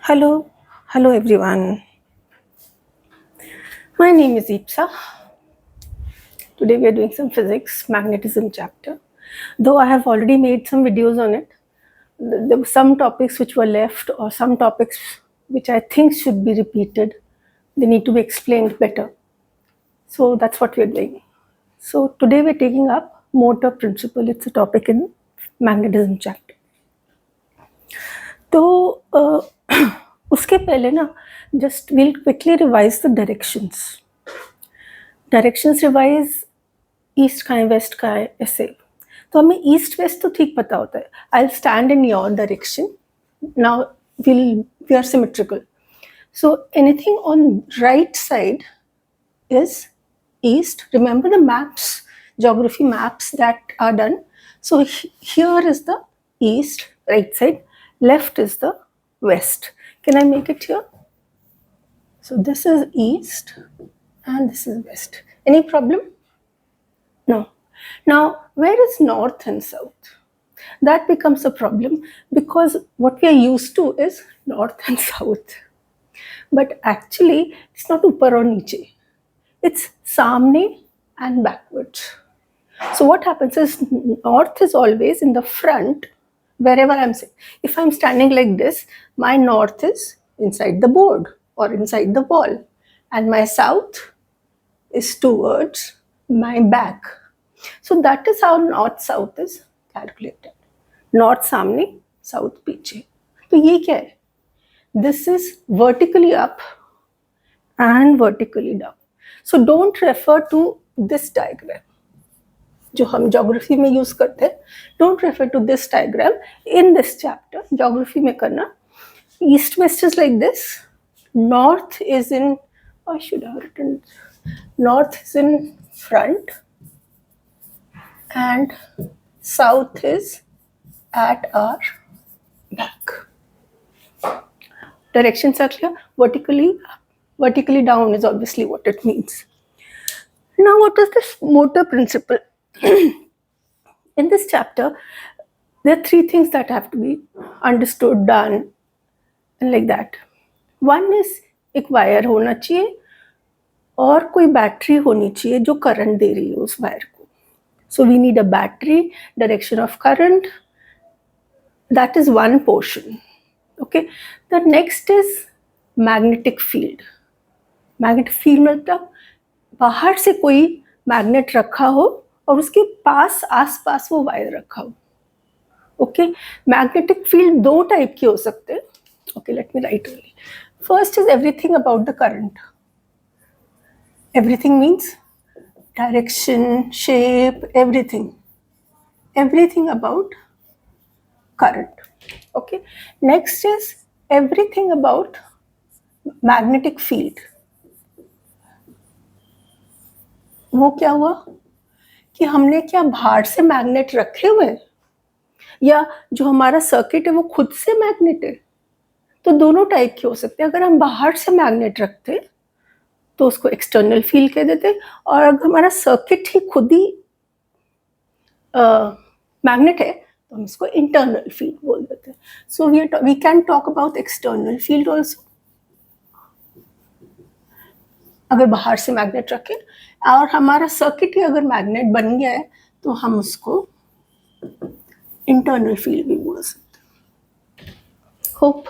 Hello everyone. My name is Ipsa. Today we are doing some physics magnetism chapter. Though I have already made some videos on it, there were some topics which were left or some topics which I think should be repeated. They need to be explained better. So that's what we are doing. So today we are taking up motor principle. It's a topic in magnetism chapter. तो उसके पहले ना just we'll quickly revise the directions revise east का है waste का है ऐसे तो हमें ईस्ट वेस्ट तो ठीक पता होता है I stand in your direction now we are symmetrical so anything on right side is east. Remember the maps, geography maps that are done. So here is the east, right side, left is the west. Can I make it here? So this is east and this is west. Any problem? No. Now, where is north and south? That becomes a problem because what we are used to is north and south. But actually, it's not upar or niche. It's samne and backwards. So what happens is north is always in the front wherever I'm saying. If I'm standing like this, my north is inside the board or inside the wall and my south is towards my back. So that is how north south is calculated. North सामने, south पीछे. तो ये क्या है? This is vertically up and vertically down. So don't refer to this diagram. जो हम geography में use करते हैं, don't refer to this diagram in this chapter. Geography में करना. East west is like this. North is in. I should have written. North is in front, and south is at our back. Directions are clear. Vertically down is obviously what it means. Now, what is this motor principle? In this chapter, there are three things that have to be understood, done, and like that. One is एक wire होना चाहिए और कोई battery होनी चाहिए जो current दे रही है उस वायर को. So we need a battery, direction of current. That is one portion. Okay. The next is magnetic field. Magnetic field मतलब बाहर से कोई मैग्नेट रखा हो और उसके पास आसपास वो वायर रखा हो. ओके. मैग्नेटिक फील्ड दो टाइप के हो सकते हैं. Okay, let me right only. First is everything about the current. Everything means direction, shape, everything about current. Okay. Next is everything about magnetic field. वो क्या हुआ कि हमने क्या बाहर से मैग्नेट रखे हुए हैं या जो हमारा सर्किट है वो खुद से मैग्नेट है. तो दोनों टाइप के हो सकते हैं. अगर हम बाहर से मैग्नेट रखते तो उसको एक्सटर्नल फील्ड कह देते और अगर हमारा सर्किट ही खुद ही मैग्नेट है तो हम इसको इंटरनल फील्ड बोल देते हैं. So we can talk about external field also. अगर बाहर से मैग्नेट रखें और हमारा सर्किट ही अगर मैग्नेट बन गया है तो हम उसको इंटरनल फील्ड भी बोल सकते हैं. Hope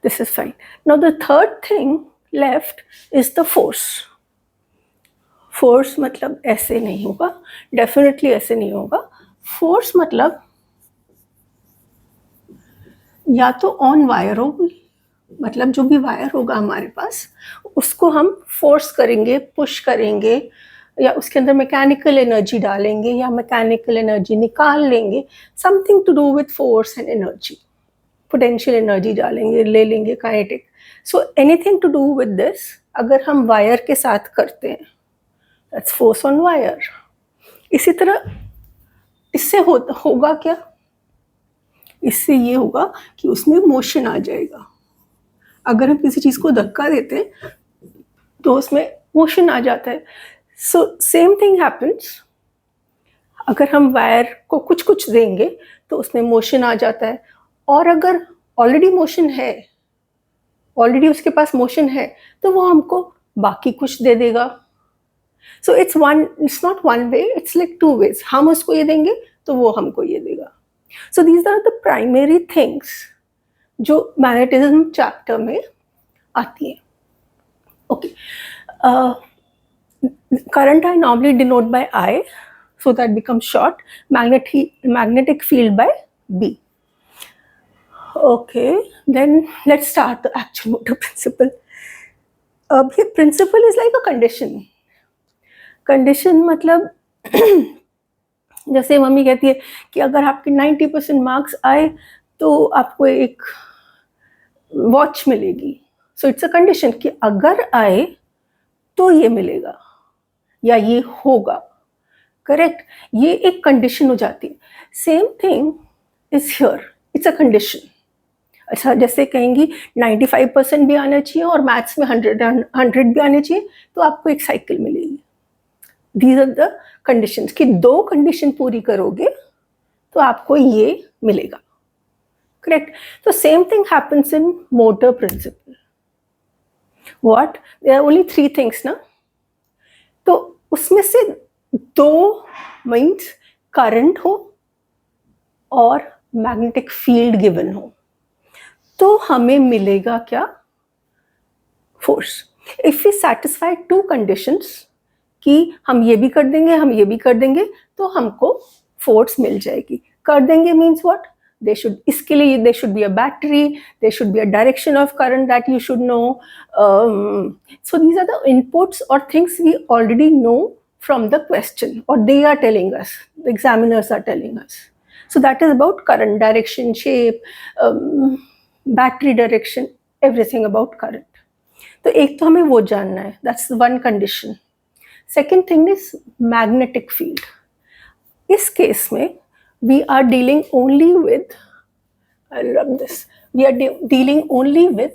this is fine. Now the third thing left is the force. Force मतलब ऐसे नहीं होगा, डेफिनेटली ऐसे नहीं होगा. फोर्स मतलब या तो ऑन वायर होगी, मतलब जो भी वायर होगा हमारे पास उसको हम फोर्स करेंगे, पुश करेंगे या उसके अंदर मैकेनिकल एनर्जी डालेंगे या मैकेनिकल एनर्जी निकाल लेंगे. Something to do with force and energy. Potential energy डालेंगे, ले लेंगे, kinetic. So anything to do with this अगर हम वायर के साथ करते हैं दैट्स फोर्स ऑन वायर. इसी तरह इससे होगा क्या? इससे ये होगा कि उसमें मोशन आ जाएगा. अगर हम किसी चीज़ को धक्का देते हैं तो उसमें मोशन आ जाता है. So same thing happens. अगर हम वायर को कुछ कुछ देंगे तो उसमें मोशन आ जाता है और अगर ऑलरेडी मोशन है ऑलरेडी उसके पास मोशन है, तो वो हमको बाकी कुछ दे देगा. So it's not one way, it's like two ways. हम उसको ये देंगे तो वो हमको ये देगा. So these are the primary things जो मैग्नेटिज्म चैप्टर में आती है. Okay, current I normally denote by I, so that becomes short. Magnetic field by B. Okay, then let's start the actual motor principle. ये principle is like a condition. Condition मतलब जैसे mummy कहती है कि अगर आपके 90% मार्क्स आए तो आपको एक वॉच मिलेगी. सो इट्स अ कंडीशन कि अगर आए तो ये मिलेगा या ये होगा. करेक्ट, ये एक कंडीशन हो जाती है. Same thing is here, it's a condition. अच्छा, जैसे कहेंगी 95% भी आना चाहिए और मैथ्स में 100 भी आने चाहिए तो आपको एक साइकिल मिलेगी. दीज आर द कंडीशंस कि 2 कंडीशन पूरी करोगे तो आपको ये मिलेगा. करेक्ट. तो same thing happens in motor principle. What, there are only 3 things ना. तो उसमें से 2 मीन्स करंट हो और मैग्नेटिक फील्ड गिवन हो, तो हमें मिलेगा क्या? Force. If v satisfy 2 conditions कि हम ये भी कर देंगे, हम ये भी कर देंगे, तो हमको फोर्स मिल जाएगी. कर देंगे मीन्स व्हाट? They should, इसके लिए there should be a battery, there should be a direction of current that you should know. So these are the inputs or things we already know from the question, or they are telling us, the examiners are telling us. So that is about current, direction, shape, battery direction, everything about current. तो एक तो हमें वो जानना है, that's one condition. Second thing is magnetic field. इस case में we are dealing only with, I'll rub this, we are dealing only with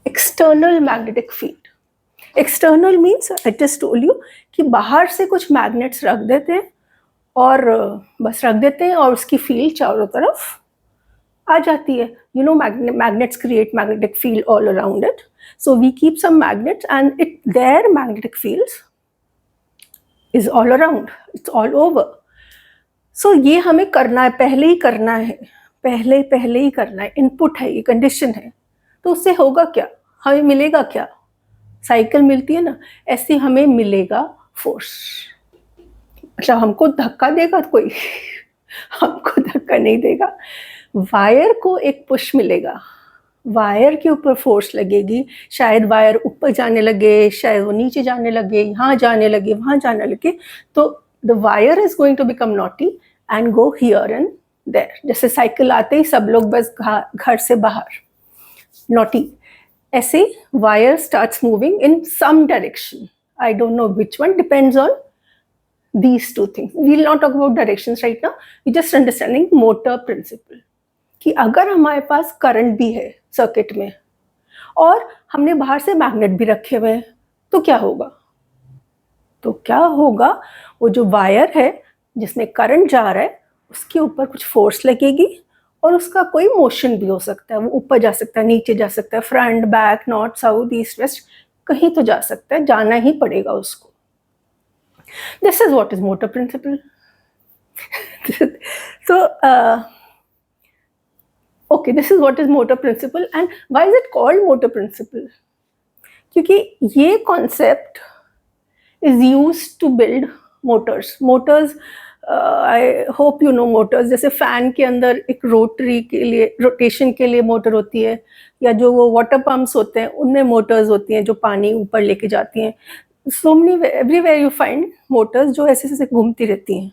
external magnetic field. External means I just told you कि बाहर से कुछ magnets रख देते हैं और बस रख देते हैं और उसकी फील्ड चारों तरफ आ जाती है. You know, magnets create magnetic field all around it. So we keep some magnets and their magnetic fields is all around, it's all over. So ये हमें करना है, पहले ही करना है, पहले ही करना है. इनपुट है, ये कंडीशन है. तो उससे होगा क्या? हमें मिलेगा क्या? साइकिल मिलती है ना, ऐसे हमें मिलेगा फोर्स. अच्छा, हमको धक्का देगा कोई? हमको धक्का नहीं देगा. वायर को एक पुश मिलेगा, वायर के ऊपर फोर्स लगेगी. शायद वायर ऊपर जाने लगे, शायद वो नीचे जाने लगे, यहाँ जाने लगे, वहाँ जाने लगे. तो the wire is going to become naughty and go here and there. जैसे साइकिल आते ही सब लोग बस घर से बाहर, naughty. ऐसे wire starts moving in some direction. I don't know which one, depends on these 2 things. We will not talk about directions right now. We just understanding motor principle. कि अगर हमारे पास करंट भी है सर्किट में और हमने बाहर से मैग्नेट भी रखे हुए हैं, तो क्या होगा? तो क्या होगा, वो जो वायर है जिसमें करंट जा रहा है उसके ऊपर कुछ फोर्स लगेगी और उसका कोई मोशन भी हो सकता है. वो ऊपर जा सकता है, नीचे जा सकता है, front, back, north, south, east, west, कहीं तो जा सकता है, जाना ही पड़ेगा उसको. This is what is motor principle. So okay, this is what is motor principle. And why is it called motor principle? क्योंकि ये concept is used to build motors. Motors, I hope you know motors. जैसे fan के अंदर एक rotary के लिए, rotation के लिए मोटर होती है, या जो वो वाटर पम्प्स होते हैं उनमें मोटर्स होती हैं जो पानी ऊपर लेके जाती हैं. So many, everywhere you find motors जो ऐसे ऐसे घूमती रहती हैं.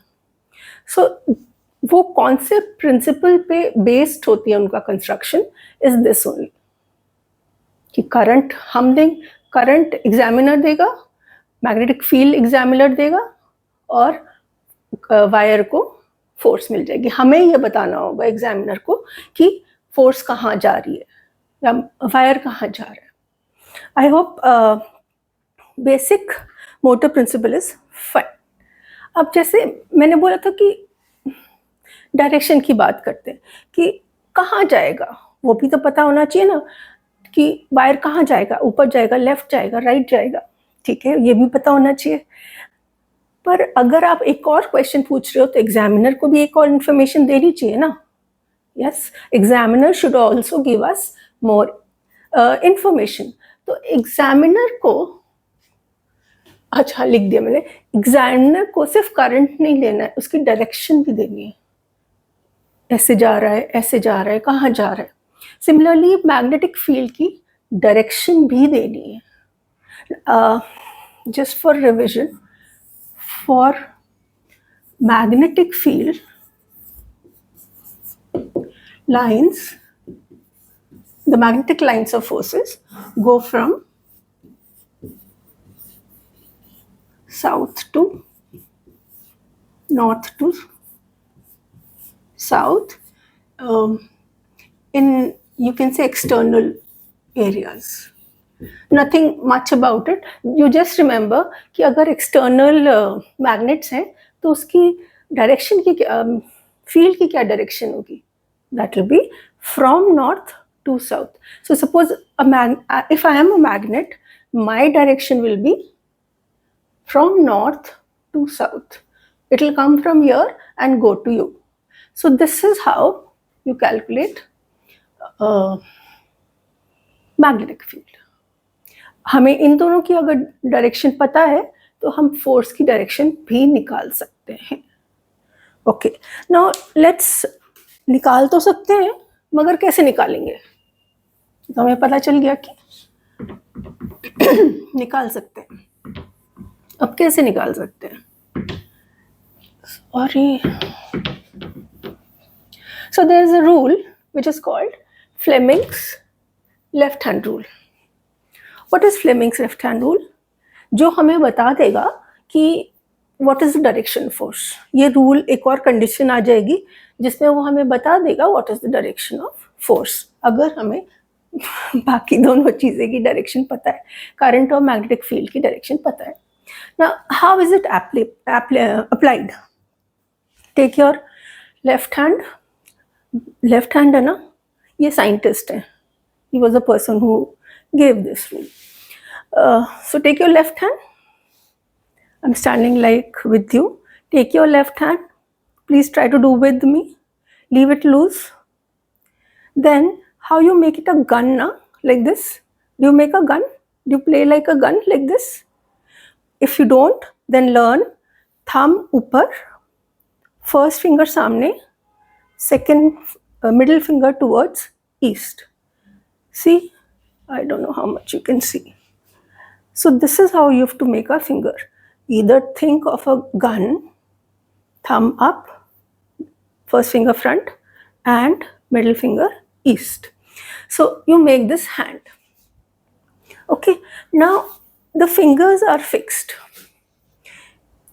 So वो कॉन्सेप्ट प्रिंसिपल पे बेस्ड होती है उनका कंस्ट्रक्शन. इज दिस ओनली कि करंट हम देंगे, करंट एग्जामिनर देगा, मैग्नेटिक फील्ड एग्जामिनर देगा और वायर को फोर्स मिल जाएगी. हमें ये बताना होगा एग्जामिनर को कि फोर्स कहाँ जा रही है या वायर कहाँ जा रहा है. I hope basic motor principle is fine. अब जैसे मैंने बोला था कि डायरेक्शन की बात करते हैं कि कहाँ जाएगा, वो भी तो पता होना चाहिए ना कि वायर कहाँ जाएगा, ऊपर जाएगा, लेफ्ट जाएगा, राइट जाएगा, ठीक है, ये भी पता होना चाहिए। पर अगर आप एक और क्वेश्चन पूछ रहे हो तो एग्जामिनर को भी एक और इन्फॉर्मेशन देनी चाहिए ना। Yes, examiner should also give us more information. तो एग्जामिनर को, अच्छा लिख दिया मैंने, एग्जामिनर को सिर्फ करंट नहीं लेना है, उसकी डायरेक्शन भी देनी है, ऐसे जा रहा है, ऐसे जा रहा है, कहाँ जा रहा है। सिमिलरली मैग्नेटिक फील्ड की डायरेक्शन भी देनी है। Just for revision, for magnetic field lines, the magnetic lines of forces go from south to north to south, in, you can say, external areas. Nothing much about it. You just remember कि अगर external magnets हैं तो उसकी direction की field की क्या direction होगी? That will be from north to south. So suppose if I am a magnet, my direction will be from north to south. It will come from here and go to you. So this is how you calculate magnetic field. हमें इन दोनों की अगर direction पता है तो हम force की direction भी निकाल सकते हैं। ओके, नाउ लेट्स, निकाल तो सकते हैं मगर कैसे निकालेंगे? तो हमें पता चल गया कि निकाल सकते हैं। अब कैसे निकाल सकते हैं? Sorry, so there is a rule which is called Fleming's left hand rule. What is Fleming's left hand rule? जो हमें बता देगा कि what is the direction force. ये रूल एक और कंडीशन आ जाएगी जिसमें वो हमें बता देगा what is the direction of force, अगर हमें बाकी दोनों चीज़ें की डायरेक्शन पता है, करंट और मैग्नेटिक फील्ड की डायरेक्शन पता है। Now how is it applied? Take your left hand है ना, ये साइंटिस्ट है, he was a person who gave this rule. So take your left hand. I'm standing like with you. Take your left hand. Please try to do with me. Leave it loose. Then how you make it a gun now? Like this. Do you make a gun? Do you play like a gun like this? If you don't, then learn thumb upar, first finger samne, second middle finger towards east. See? I don't know how much you can see. So this is how you have to make a finger. Either think of a gun, thumb up, first finger front, and middle finger east. So you make this hand. Okay, now the fingers are fixed.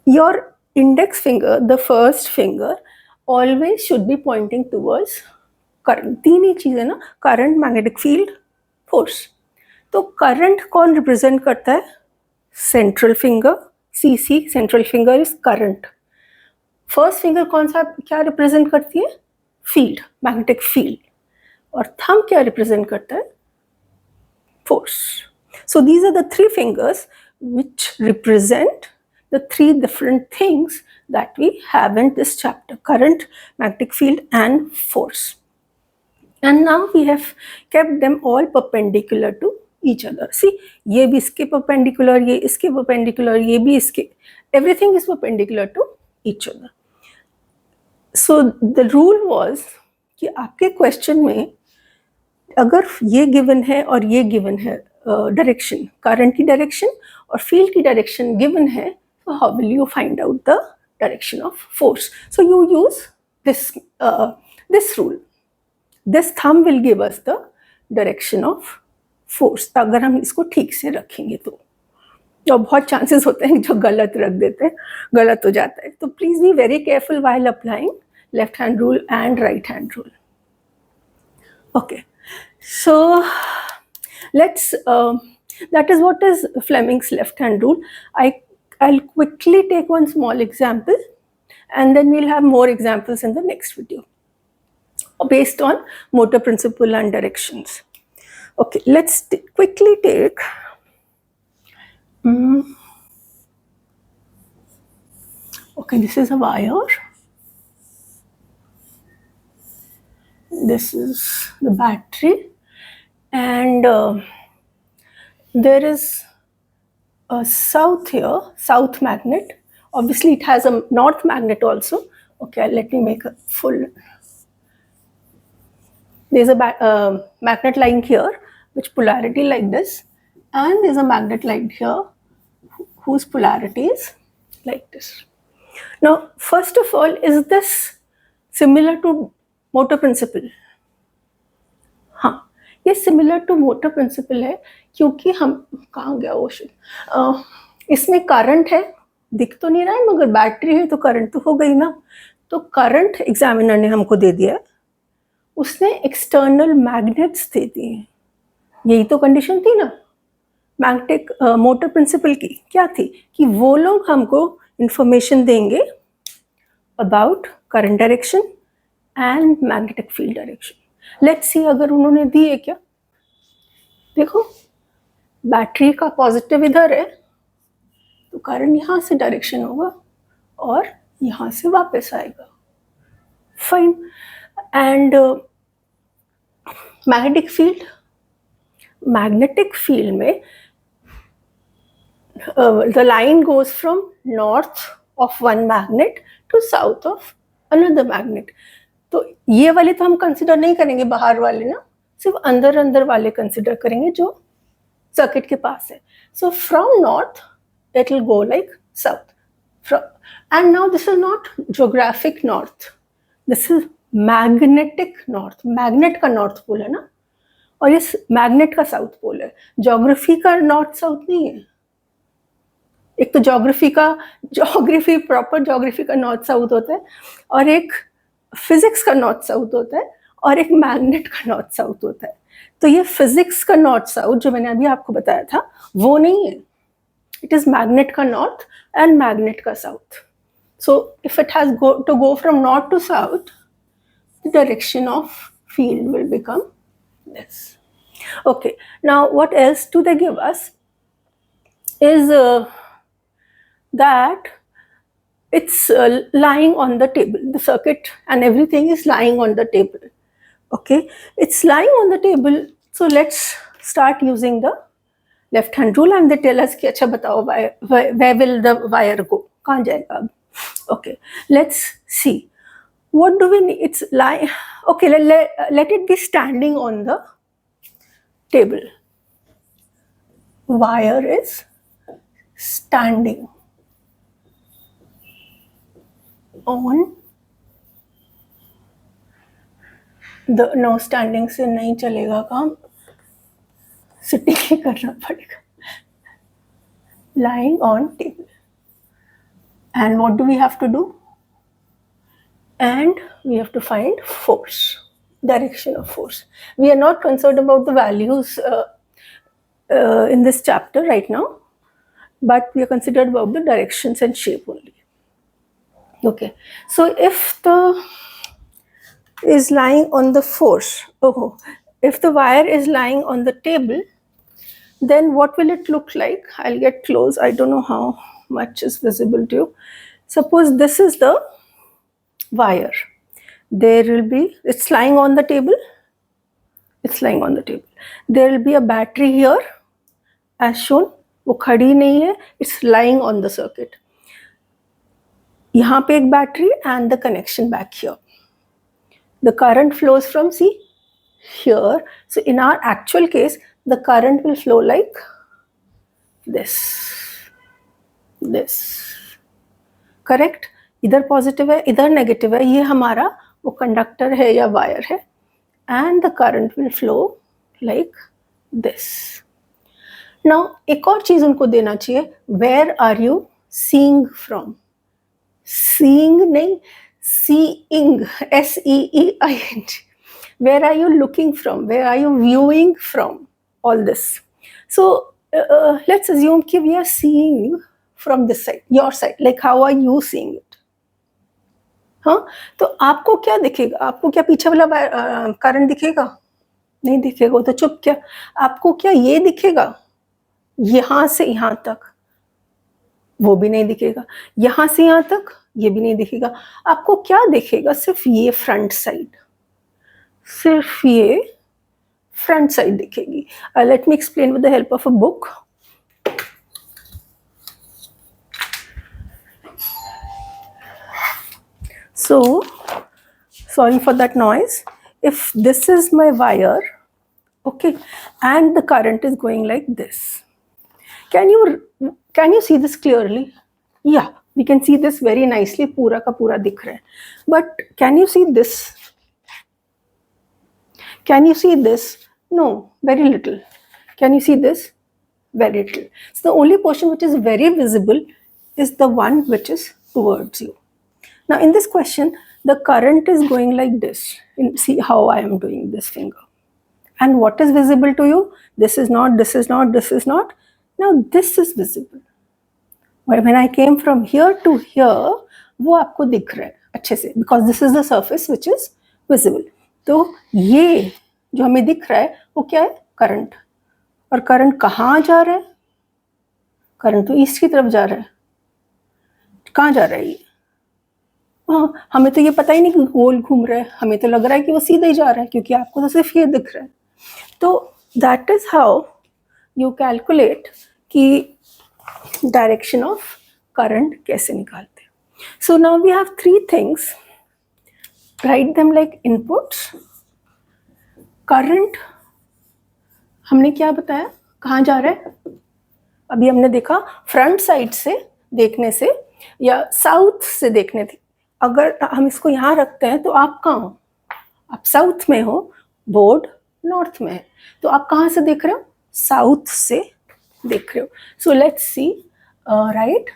Your index finger, the first finger, always should be pointing towards current. तीन ही चीज़ है ना, current, magnetic field, force. तो current कौन represent करता है? Central finger, सीसी, central finger is current. First finger कौन सा, क्या रिप्रेजेंट करती है? Field, magnetic field. और थंब क्या रिप्रेजेंट करता है? Force. So these are the three fingers which represent the three different things that we have in this chapter: current, magnetic field, and force. And now we have kept them all perpendicular to each other. See, ये भी इसके perpendicular, ये इसके perpendicular, ये भी इसके, everything is perpendicular to each other. So the rule was कि आपके question में अगर ये given है और ये given है direction, current की direction और field की direction given है, so how will you find out the direction of force? So you use this rule. This thumb will give us the direction of force. अगर हम इसको ठीक से रखेंगे तो, और बहुत चांसेस होते हैं जो गलत रख देते हैं, गलत हो जाता है। तो please be very careful while applying left hand rule and right hand rule. Okay, so let's that is what is Fleming's left hand rule. I'll quickly take one small example and then we'll have more examples in the next video. based on motor principle and directions. Okay, let's quickly take okay, this is a wire. This is the battery, and there is a south here, south magnet. Obviously, it has a north magnet also. Okay, let me make a full. There's a magnet lying here, which polarity like this, and there's a magnet lying here, whose polarity is like this. Now, first of all, is this similar to motor principle? हाँ, ये similar to motor principal है, क्योंकि हम कहाँ गया वो इसमें current है, दिख तो नहीं रहा है, मगर बैटरी है तो करंट तो हो गई ना. तो करंट एग्जामिनर ने हमको दे दिया, उसने एक्सटर्नल मैग्नेट्स दे दिए. यही तो कंडीशन थी ना मैग्नेटिक मोटर प्रिंसिपल की. क्या थी कि वो लोग हमको इंफॉर्मेशन देंगे about current direction and magnetic field direction. Let's see अगर उन्होंने दिए क्या. देखो, बैटरी का पॉजिटिव इधर है, तो करंट यहाँ से डायरेक्शन होगा और यहाँ से वापस आएगा. फाइन. एंड मैग्नेटिक फील्ड में the line goes from north of one magnet to south of another magnet. तो ये वाले तो हम कंसिडर नहीं करेंगे, बाहर वाले ना, सिर्फ अंदर अंदर वाले कंसिडर करेंगे जो सर्किट के पास है. So from north it will go like south. And now this is not geographic north, this is magnetic north. Magnet का नॉर्थ पोल है ना, और ये मैग्नेट का साउथ पोल है. ज्योग्राफी का नॉर्थ साउथ नहीं है. एक तो ज्योग्राफी प्रॉपर ज्योग्राफी का नॉर्थ साउथ होता है, और एक फिजिक्स का नॉर्थ साउथ होता है, और एक मैग्नेट का नॉर्थ साउथ होता है. तो ये फिजिक्स का नॉर्थ साउथ जो मैंने अभी आपको बताया था वो नहीं है. इट इज मैग्नेट का नॉर्थ एंड मैग्नेट का south. So if it has to go from north to south, the direction of field will become this. Okay, now what else do they give us is that it's lying on the table. The circuit and everything is lying on the table. Okay, it's lying on the table. So let's start using the left hand rule, and they tell us कि अच्छा बताओ where will the wire go, कहाँ जाएगा अब. Okay, let's see what do we need. It's lying. Okay, let it be standing on the table. Wire is standing on the, no, standing से नहीं चलेगा काम, sitting ही करना पड़ेगा. Lying on table. And what do we have to do? And we have to find force, direction of force. We are not concerned about the values in this chapter right now, but we are considered about the directions and shape only. Okay, so if the is lying on the force, if the wire is lying on the table, then what will it look like? I'll get close. I don't know how much is visible to you. Suppose this is the wire. There will be, it's lying on the table. It's lying on the table. There will be a battery here as shown. वो खड़ी नहीं है, it's lying on the circuit. यहाँ पे एक battery and the connection back here. The current flows from, see, here. So in our actual case, the current will flow like this. Correct? इधर positive है, इधर नेगेटिव है. ये हमारा वो कंडक्टर है या वायर है, and the current will flow like this. Now एक और चीज उनको देना चाहिए. Where are you seeing from? Seeing नहीं, seeing, SEEING. Where are you looking from? Where are you viewing from all this? So let's assume that we are seeing from this side, your side. Like how are you seeing it? हाँ, तो आपको क्या दिखेगा? आपको क्या पीछे वाला current दिखेगा? नहीं दिखेगा, वो तो चुप क्या। आपको क्या ये दिखेगा यहाँ से यहाँ तक? वो भी नहीं दिखेगा। यहाँ से यहाँ तक ये भी नहीं दिखेगा। आपको क्या दिखेगा? सिर्फ ये फ्रंट साइड, सिर्फ ये फ्रंट साइड दिखेगी। Let me explain with the help of a book. So, sorry for that noise. If this is my wire, okay, and the current is going like this, can you see this clearly? Yeah, we can see this very nicely. पूरा का पूरा दिख रहा है. But can you see this? Can you see this? No, very little. Can you see this? Very little. So the only portion which is very visible is the one which is towards you. Now in this question, the current is going like this. See how I am doing this finger. And what is visible to you? This is not, this is not, this is not. Now this is visible. When I came from here to here, वो आपको दिख रहा है अच्छे से, because this is the surface which is visible. तो ये जो हमें दिख रहा है वो क्या है? करंट. और करंट कहाँ जा रहा है? करंट तो ईस्ट की तरफ जा रहा है. कहाँ जा रहा है ये? हाँ, हमें तो ये पता ही नहीं कि गोल घूम रहा है. हमें तो लग रहा है कि वो सीधा ही जा रहा है, क्योंकि आपको तो सिर्फ ये दिख रहा है. तो that is how you calculate कि डायरेक्शन ऑफ करंट कैसे निकालते हैं. So now we have 3 things. Write them like inputs. Current हमने क्या बताया, कहाँ जा रहा है? अभी हमने देखा फ्रंट साइड से देखने से या साउथ से देखने थे. अगर हम इसको यहाँ रखते हैं तो आप कहाँ हो? आप साउथ में हो, बोर्ड नॉर्थ में है. तो आप कहाँ से देख रहे हो? साउथ से देख रहे हो. So let's see. Right,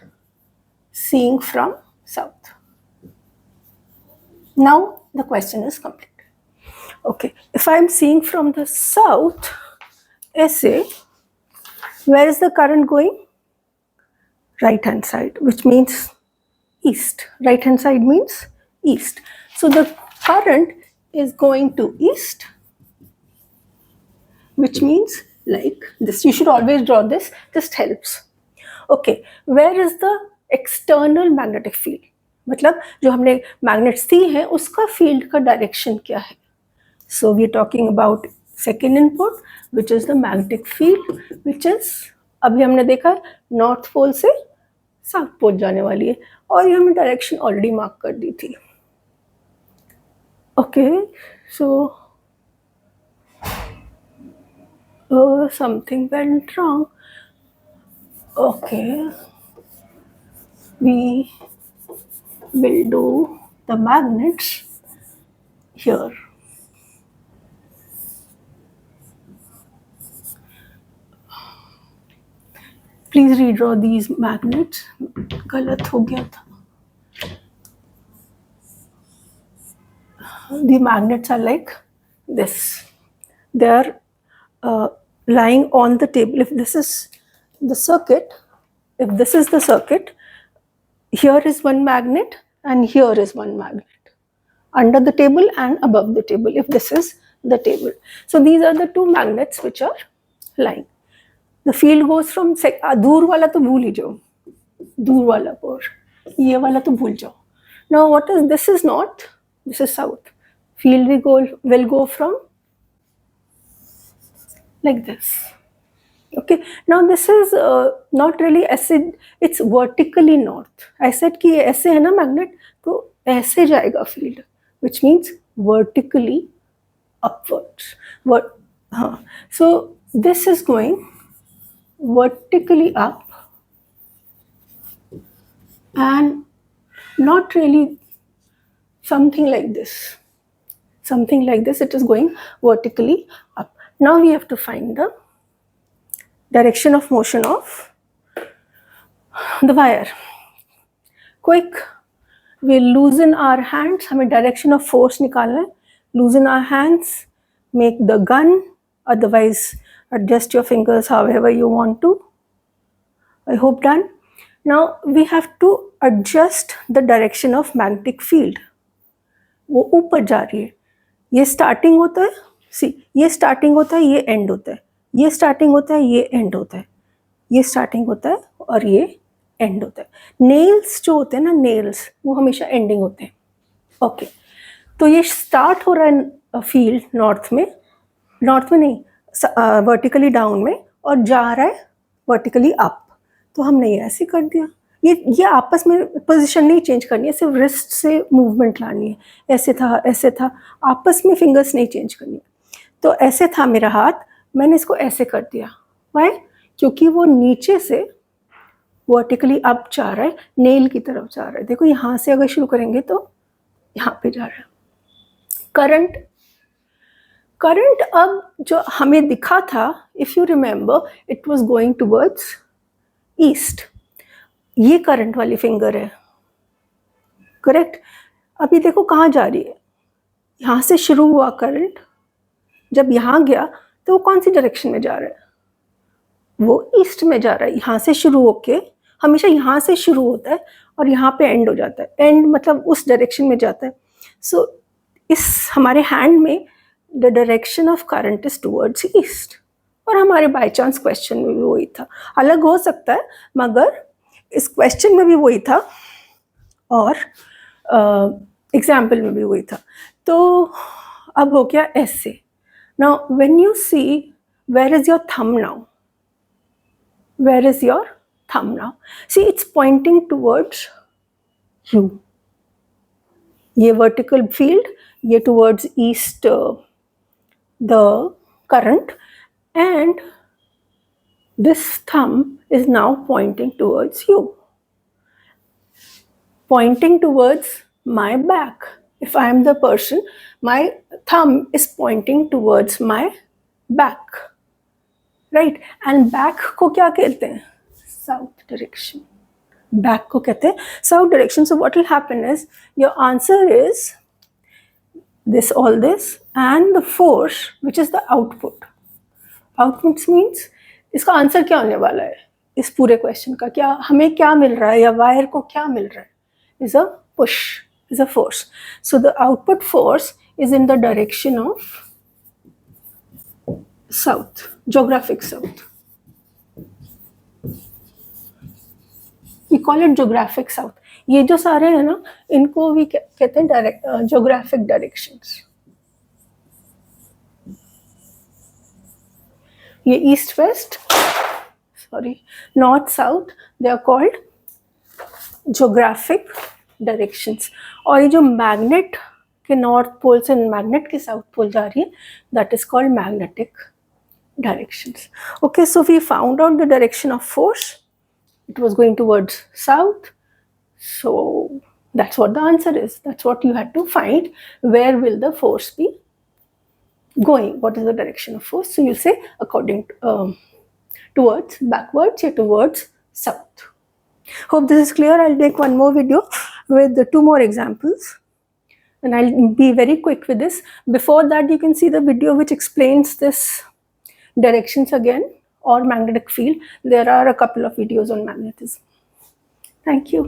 seeing from south. Now the question is complete. Okay, if I am seeing from the south, ऐसे, where is the current going? Right hand side, which means east. Right hand side means east. So the current is going to east, which means like this. You should always draw this, just helps. Okay, where is the external magnetic field? मतलब जो हमने magnets दी है उसका field का direction क्या है? So we are talking about second input, which is the magnetic field, which is अभी हमने देखा नॉर्थ पोल से साउथ पोल जाने वाली है, और ये हमने डायरेक्शन ऑलरेडी मार्क कर दी थी. Okay, so something went wrong. Okay, we will do the magnets here. Please redraw these magnets. गलत हो गया था. The magnets are like this. They are lying on the table. If this is the circuit, here is one magnet and here is one magnet under the table and above the table, if this is the table. So these are the 2 magnets which are lying. The field goes from दूर वाला तो भूल ही जाओ, दूर वाला पर ये वाला तो भूल जाओ. Now what is this? Is north, this is south. Field will go from like this. Okay, now this is not really ऐसे, it's vertically north. I said कि ये ऐसे है ना मैग्नेट, तो ऐसे जाएगा field, which means vertically upwards. हाँ, so this is going vertically up and not really something like this. It is going vertically up. Now we have to find the direction of motion of the wire. Quick, we'll loosen our hands. हमें direction of force निकालना है. Loosen our hands, make the gun, otherwise adjust your fingers however you want to. I hope done. Now we have to adjust the direction of magnetic field. वो ऊपर जा रही है। ये starting होता है, सी ये स्टार्टिंग होता है, ये एंड होता है, ये स्टार्टिंग होता है, ये एंड होता है, ये स्टार्टिंग होता है और ये एंड होता है। नेल्स जो होते हैं ना, नेल्स वो हमेशा एंडिंग होते हैं। ओके, तो ये स्टार्ट हो रहा है फील्ड नॉर्थ में नहीं, वर्टिकली डाउन में, और जा रहा है वर्टिकली अप। तो हमने ये ऐसे कर दिया। ये आपस में पोजीशन नहीं चेंज करनी है, सिर्फ रिस्ट से मूवमेंट लानी है। ऐसे था, आपस में फिंगर्स नहीं चेंज करनी है। तो ऐसे था मेरा हाथ, मैंने इसको ऐसे कर दिया। वाई? क्योंकि वो नीचे से वर्टिकली अप जा रहा है, नेल की तरफ जा रहा है। देखो यहाँ से अगर शुरू करेंगे तो यहाँ पे जा रहा है। करंट अब जो हमें दिखा था, if you remember, it was going towards east. ये करंट वाली फिंगर है, करेक्ट। अभी देखो कहाँ जा रही है, यहाँ से शुरू हुआ करंट, जब यहाँ गया तो वो कौन सी डायरेक्शन में जा रहा है? वो ईस्ट में जा रहा है। यहाँ से शुरू होके, हमेशा यहाँ से शुरू होता है और यहाँ पे एंड हो जाता है। एंड मतलब उस डायरेक्शन में जाता है। सो इस हमारे हैंड में the direction of current is towards east. और हमारे बाय चांस क्वेश्चन में भी वही था, अलग हो सकता है मगर इस क्वेश्चन में भी वही था और एग्जाम्पल में भी वही था। तो अब हो गया ऐसे। Now when you see, where is your thumb now? Where is your thumb now? See, it's pointing towards you. ये vertical field, ये towards east, the current, and this thumb is now pointing towards you, pointing towards my back. If I am the person, my thumb is pointing towards my back. Right, and back को क्या कहते हैं? South direction. Back को कहते हैं south direction. So what will happen is, your answer is this, all this, and the force which is the output. Output means इसका answer क्या होने वाला है इस पूरे क्वेश्चन का? क्या हमें क्या मिल रहा है या वायर को क्या मिल रहा है? Is a push, is a force. So the output force is in the direction of south, geographic south. We call it geographic south. ये जो सारे हैं ना, इनको भी कहते हैं geographic directions. ये east west, sorry, north south, they are called geographic directions. और ये जो magnet के north pole से magnet के south pole जा रही है, that is called magnetic directions. Okay, so we found out the direction of force. It was going towards south. So that's what the answer is. That's what you had to find. Where will the force be going? What is the direction of force? So you say according to, towards, backwards, or towards south. Hope this is clear. I'll make one more video with the 2 more examples. And I'll be very quick with this. Before that, you can see the video which explains this directions again, or magnetic field. There are a couple of videos on magnetism. Thank you.